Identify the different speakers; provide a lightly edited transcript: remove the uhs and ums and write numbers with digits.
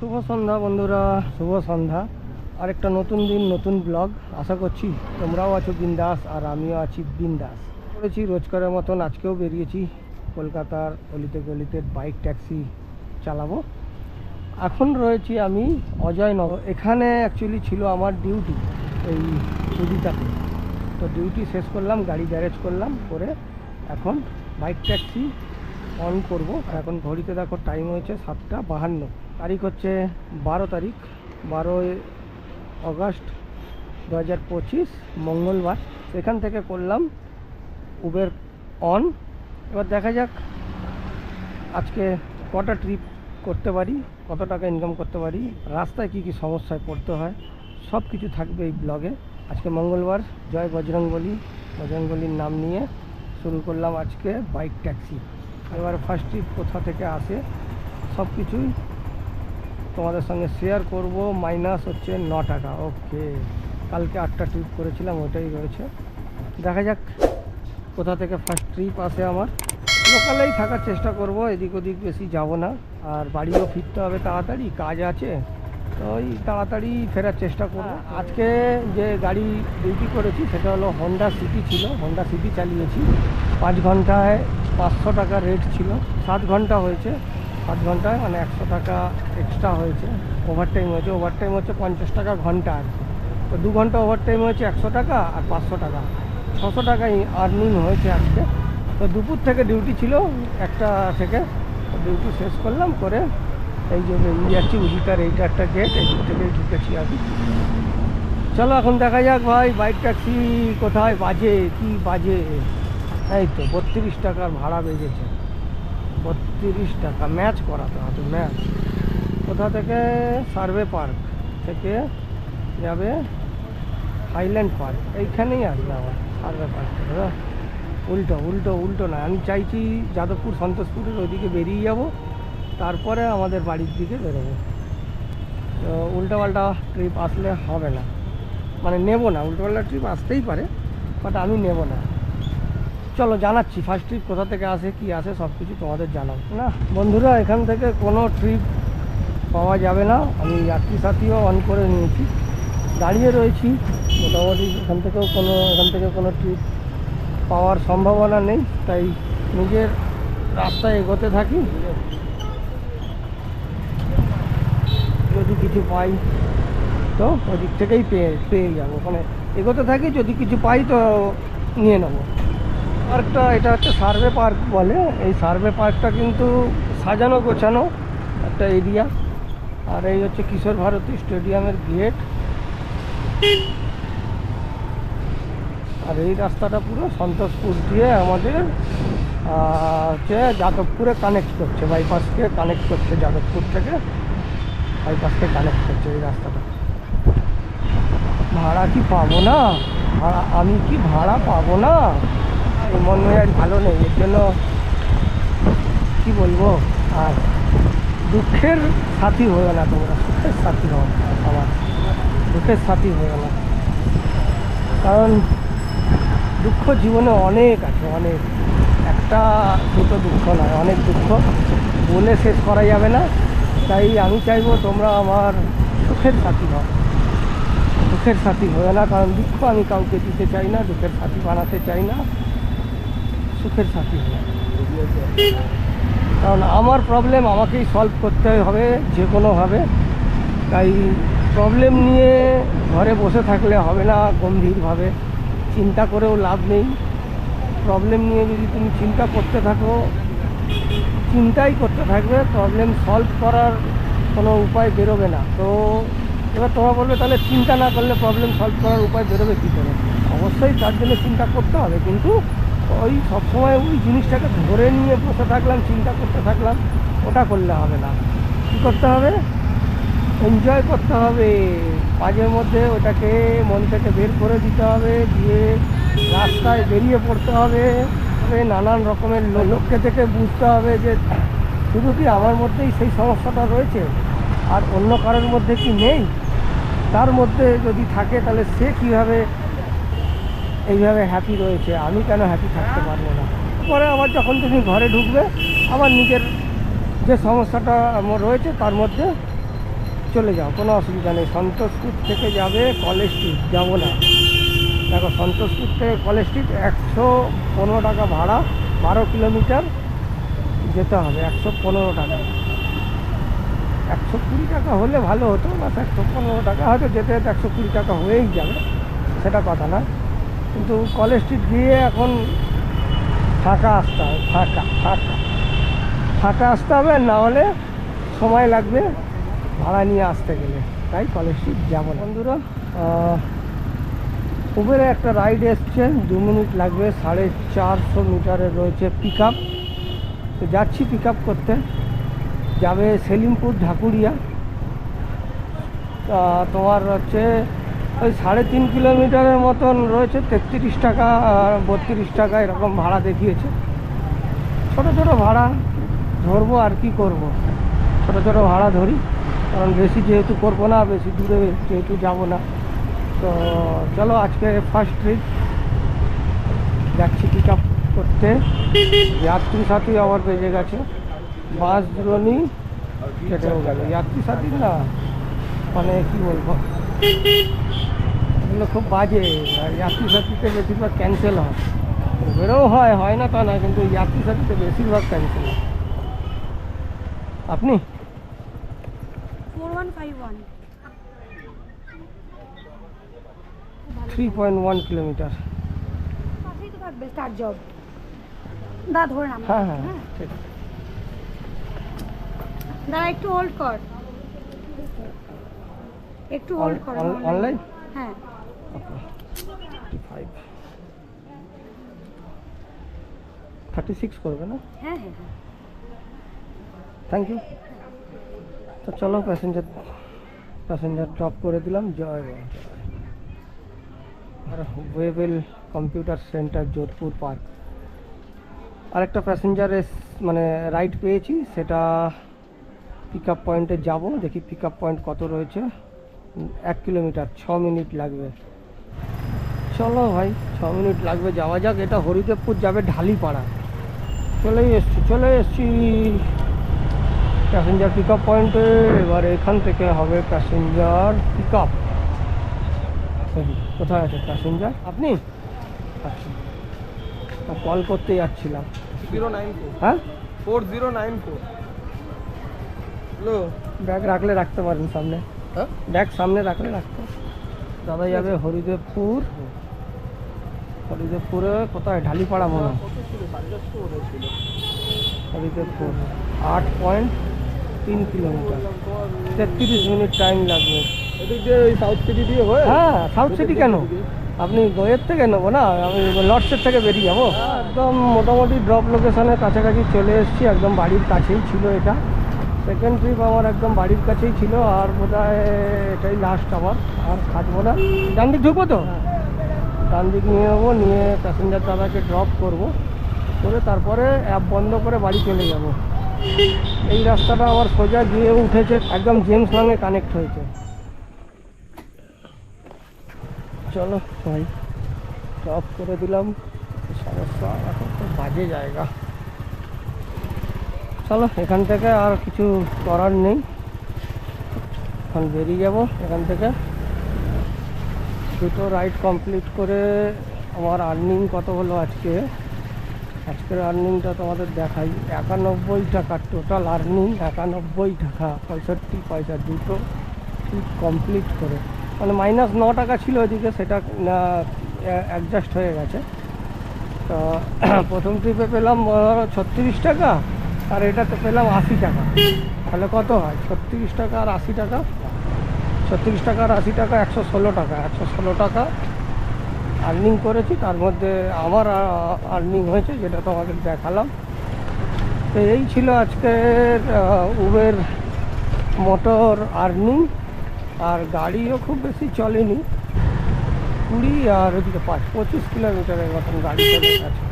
Speaker 1: শুভ সন্ধ্যা বন্ধুরা, শুভ সন্ধ্যা। আরেকটা নতুন দিন, নতুন ব্লগ। আশা করছি তোমরাও আছো বিন্দাস আর আমিও আছি বিন্দাস। করেছি রোজকারের মতন আজকেও বেরিয়েছি কলকাতার অলিতে গলিতে বাইক ট্যাক্সি চালাবো। এখন রয়েছি আমি অজয়নগর। এখানে অ্যাকচুয়ালি ছিল আমার ডিউটি এই উদিতাতে। তো ডিউটি শেষ করলাম, গাড়ি গ্যারেজ করলাম, করে এখন বাইক ট্যাক্সি অন করব। এখন ঘড়িতে দেখো টাইম হয়েছে 7:52। তারিখ হচ্ছে 12 তারিখ, 12 আগস্ট 2025, মঙ্গলবার। এখান থেকে করলাম উবের অন। এবার দেখা যাক আজকে কটা ট্রিপ করতে পারি, কত টাকা ইনকাম করতে পারি, রাস্তায় কী কী সমস্যায় পড়তে হয়, সব কিছু থাকবে এই ব্লগে। আজকে মঙ্গলবার, জয় বজরংবলী। বজরংবলীর নাম নিয়ে শুরু করলাম আজকে বাইক ট্যাক্সি। এবার ফার্স্ট ট্রিপ কোথা থেকে আসে সব কিছুই তোমাদের সঙ্গে শেয়ার করব। মাইনাস হচ্ছে 9 টাকা। ওকে, কালকে 8টা ট্রিপ করেছিলাম, ওটাই রয়েছে। দেখা যাক কোথা থেকে ফার্স্ট ট্রিপ আসে। আমার লোকালেই থাকার চেষ্টা করব, এদিক ওদিক বেশি যাব না। আর বাড়িও ফিরতে হবে তাড়াতাড়ি, কাজ আছে, তো ওই তাড়াতাড়ি ফেরার চেষ্টা করব। আজকে যে গাড়ি ডিউটি করেছি সেটা হলো হন্ডা সিটি ছিল। হন্ডা সিটি চালিয়েছি। 5 ঘন্টায় 500 টাকা রেট ছিল। 7 ঘন্টা হয়েছে, 7 ঘন্টায় মানে 100 টাকা এক্সট্রা হয়েছে। ওভারটাইম হয়েছে, ওভারটাইম হচ্ছে 50 টাকা ঘন্টা আর কি। তো 2 ঘন্টা ওভারটাইম হয়েছে 100 টাকা, আর 500 টাকা, 600 টাকাই আর্নিং হয়েছে আজকে। তো দুপুর থেকে ডিউটি ছিল 1টা থেকে। ডিউটি শেষ করলাম, করে এই যে বেরিয়ে যাচ্ছি উদিতার। এইটা একটা গেট, এই থেকেই ঢুকেছি আমি। চলো এখন দেখা যাক ভাই বাইক ট্যাক্সি কোথায় বাজে, কি বাজে। এই তো 32 টাকার ভাড়া বেজেছে। 32 টাকা ম্যাচ করাতে হবে, ম্যাচ। কোথা থেকে? সার্ভে পার্ক থেকে যাবে হাইল্যান্ড পার্ক, এইখানেই আসবে আমার সার্ভে পার্ক থেকে। উল্টো উল্টো উল্টো না, আমি চাইছি যাদবপুর সন্তোষপুরের ওইদিকে বেরিয়ে যাব, তারপরে আমাদের বাড়ির দিকে বেরোবো। তো উল্টোপাল্টা ট্রিপ আসলে হবে না, মানে নেব না। উল্টোপাল্টা ট্রিপ আসতেই পারে, বাট আমি নেব না। চলো জানাচ্ছি ফার্স্ট ট্রিপ কোথা থেকে আসে, কি আসে, সব কিছু তোমাদের জানাবো। না বন্ধুরা, এখান থেকে কোনো ট্রিপ পাওয়া যাবে না। আমি যাত্রী সাথীও অন করে নিয়েছি, দাঁড়িয়ে রয়েছি মোটামুটি। এখান থেকে কোনো ট্রিপ পাওয়ার সম্ভাবনা নেই, তাই নিজের রাস্তায় এগোতে থাকি। যদি কিছু পাই তো ওদিক থেকেই পেয়ে যাবো, ওখানে এগোতে থাকি। যদি কিছু পাই তো নিয়ে নেবো। পার্কটা, এটা হচ্ছে সার্ভে পার্ক বলে। এই সার্ভে পার্কটা কিন্তু সাজানো গোছানো একটা এরিয়া। আর এই হচ্ছে কিশোর ভারতী স্টেডিয়ামের গেট। আর এই রাস্তাটা পুরো সন্তোষপুর দিয়ে আমাদের হচ্ছে যাদবপুরে কানেক্ট করছে, বাইপাসকে কানেক্ট করছে, যাদবপুর থেকে বাইপাসকে কানেক্ট করছে এই রাস্তাটা। ভাড়া কি পাবো না? আমি কি ভাড়া পাবো না? এই মন মেজাজ ভালো নেই, এর জন্য কী বলবো। আর দুঃখের সাথী হয়ে না তোমরা, সুখের সাথী হও। আমার দুঃখের সাথী হয়ে না, কারণ দুঃখ জীবনে অনেক আছে, অনেক। একটা দুটো দুঃখ নয়, অনেক দুঃখ, বলে শেষ করা যাবে না। তাই আমি চাইবো তোমরা আমার সুখের সাথী হও, দুঃখের সাথী হয়ে না। কারণ দুঃখ আমি কাউকে দিতে চাই না, দুঃখের সাথী বানাতে চাই না, সুখের সাথী হয়। কারণ আমার প্রবলেম আমাকেই সলভ করতে হবে যে কোনোভাবে। তাই প্রবলেম নিয়ে ঘরে বসে থাকলে হবে না, গম্ভীরভাবে চিন্তা করেও লাভ নেই। প্রবলেম নিয়ে যদি তুমি চিন্তা করতে থাকো, চিন্তাই করতে থাকবে, প্রবলেম সলভ করার কোনো উপায় বেরোবে না। তো এবার তোমরা বলবে তাহলে চিন্তা না করলে প্রবলেম সলভ করার উপায় বেরোবে কী করে? অবশ্যই তার জন্য চিন্তা করতে হবে, কিন্তু ওই সবসময় ওই জিনিসটাকে ধরে নিয়ে বসে থাকলাম, চিন্তা করতে থাকলাম, ওটা করলে হবে না। কী করতে হবে? এনজয় করতে হবে। মাঝে মধ্যে ওটাকে মন থেকে বের করে দিতে হবে, দিয়ে রাস্তায় বেরিয়ে পড়তে হবে। নানান রকমের লোককে থেকে বুঝতে হবে যে শুধু কি আমার মধ্যেই সেই সমস্যাটা রয়েছে, আর অন্য কারোর মধ্যে কি নেই? তার মধ্যে যদি থাকে তাহলে সে কীভাবে এইভাবে হ্যাপি রয়েছে, আমি কেন হ্যাপি থাকতে পারবো না? পরে আবার যখন তুমি ঘরে ঢুকবে, আবার নিজের যে সমস্যাটা আমার রয়েছে তার মধ্যে চলে যাও, কোনো অসুবিধা নেই। সন্তোষপুর থেকে যাবে কলেজ স্ট্রিট, যাবো না। দেখো সন্তোষপুর থেকে কলেজ স্ট্রিট 115 টাকা ভাড়া, 12 কিলোমিটার যেতে হবে, 115 টাকা। 120 টাকা হলে ভালো হতো, না 115 টাকা হয়তো যেতে যেতে 120 টাকা হয়েই যাবে, সেটা কথা না। কিন্তু কলেজ স্ট্রিট গিয়ে এখন ফাঁকা আসতে হবে, ফাঁকা আসতে হবে, না হলে সময় লাগবে ভাড়া নিয়ে আসতে গেলে। তাই কলেজ স্ট্রিট যাবো না। বন্ধুরা, উবেরে একটা রাইড এসছে, 2 মিনিট লাগবে, 450 মিটারের রয়েছে পিক আপ। তো যাচ্ছি পিক আপ করতে, যাবে সেলিমপুর ঢাকুরিয়া। তোমার হচ্ছে ওই 3.5 কিলোমিটারের মতন রয়েছে, 33 টাকা 32 টাকা এরকম ভাড়া দেখিয়েছে। ছোটো ছোটো ভাড়া ধরবো, আর কি করব, ছোটো ছোটো ভাড়া ধরি, কারণ বেশি যেহেতু করবো না, বেশি দূরে যেহেতু যাবো না। তো চলো, আজকে ফার্স্ট ট্রিপ যাচ্ছি পিক আপ করতে। যাত্রী সাথী আমার বেজে গেছে, বাস দুরনি কেটেও গেল। যাত্রী সাথী না, মানে কি বলবো, এগুলো খুব বাজে। আর যাত্রী সাথীতে বেশিরভাগ ক্যান্সেল হয়, বেরোও হয় না তা নয়, কিন্তু যাত্রী সাথীতে বেশিরভাগ ক্যান্সেল হয়। আপনি
Speaker 2: 4151
Speaker 1: 3.1 কিলোমিটার।
Speaker 2: পাশেই তো থাকবে স্টার্ট জব। দা ধরে নাম।
Speaker 1: হ্যাঁ হ্যাঁ ঠিক।
Speaker 2: দাঁড়া, একটু হোল্ড কর, একটু হোল্ড কর।
Speaker 1: অনলাইন?
Speaker 2: হ্যাঁ,
Speaker 1: ওকে। 36 করবে না?
Speaker 2: হ্যাঁ হ্যাঁ হ্যাঁ।
Speaker 1: Thank you. তো চলো, প্যাসেঞ্জার ড্রপ করে দিলাম। জয় বাবা, আর Webel computer centre, Jodhpur park. আরেকটা প্যাসেঞ্জার মানে রাইড পেয়েছি, সেটা পিক আপ পয়েন্টে যাবো। দেখি পিক আপ পয়েন্ট কত রয়েছে। 1 কিলোমিটার, 6 মিনিট লাগবে। চলো ভাই, 6 মিনিট লাগবে, যাওয়া যাক। এটা হরিদেবপুর যাবে ঢালিপাড়া। চলে এসছি প্যাসেঞ্জার পিক আপ পয়েন্টে। এবার এখান থেকে হবে প্যাসেঞ্জার পিক আপ। কোথায় আছে প্যাসেঞ্জার? আপনি? আচ্ছা, কল করতে যাচ্ছিলাম।
Speaker 3: 4094
Speaker 1: হ্যাঁ,
Speaker 3: 4094। হ্যালো,
Speaker 1: ব্যাগ রাখলে রাখতে পারেন সামনে।
Speaker 3: হ্যাঁ
Speaker 1: ব্যাগ সামনে রাখলে রাখতে। দাদা যাবে হরিদেবপুর। হরিদেবপুরে কোথায়? ঢালিপাড়া মনে হয়। হরিদেবপুর 8.3 কিলোমিটার, 33 মিনিট টাইম লাগবে।
Speaker 3: এদিক দিয়ে ওই সাউথ সিটি দিয়ে হয়ে?
Speaker 1: হ্যাঁ, সাউথ সিটি কেন, আপনি গোয়ের থেকে নেবো না, আমি লর্ডসের থেকে বেরিয়ে যাবো। একদম মোটামুটি ড্রপ লোকেশনের কাছাকাছি চলে এসেছি, একদম বাড়ির কাছেই ছিল এটা। সেকেন্ড ট্রিপ আমার একদম বাড়ির কাছেই ছিল, আর বোধহয় এটাই লাস্ট আমার, আর থাকবো না। ডান দিক ঢুকবো তো? ডান দিক নিয়ে নেবো, নিয়ে প্যাসেঞ্জার দাদাকে ড্রপ করবো, করে তারপরে অ্যাপ বন্ধ করে বাড়ি চলে যাব। এই রাস্তাটা আমার সোজা গিয়ে উঠেছে, একদম জেমস লংয়ে কানেক্ট হয়েছে। চলো ভাই, ড্রপ করে দিলাম। সমস্যা, এখন তো বাজে জায়গা। চলো, এখান থেকে আর কিছু করার নেই, এখন বেরিয়ে যাব এখান থেকে। দুটো রাইড কমপ্লিট করে আমার আর্নিং কত হলো আজকের আর্নিংটা তোমাদের দেখাই। 91 টাকা টোটাল আর্নিং, 91 টাকা 65 পয়সা, দুটো ট্রিপ কমপ্লিট করে। মানে -9 টাকা ছিল ওইদিকে, সেটা অ্যাডজাস্ট হয়ে গেছে। তো প্রথম ট্রিপে পেলাম 36 টাকা, আর এটাতে পেলাম 80 টাকা। তাহলে কত হয়? 36 টাকা আর 80 টাকা, 36 টাকা আর 80 টাকা, 116 টাকা। 116 টাকা আর্নিং করেছি। তার মধ্যে আমার আর্নিং হয়েছে, যেটা তোমাদের দেখালাম। তো এই ছিল আজকের উবের মোটর আর্নিং। আর গাড়িও খুব বেশি চলেনি, 20 আর ওদিকে 25 কিলোমিটারের মতন গাড়ি চলে গেছে।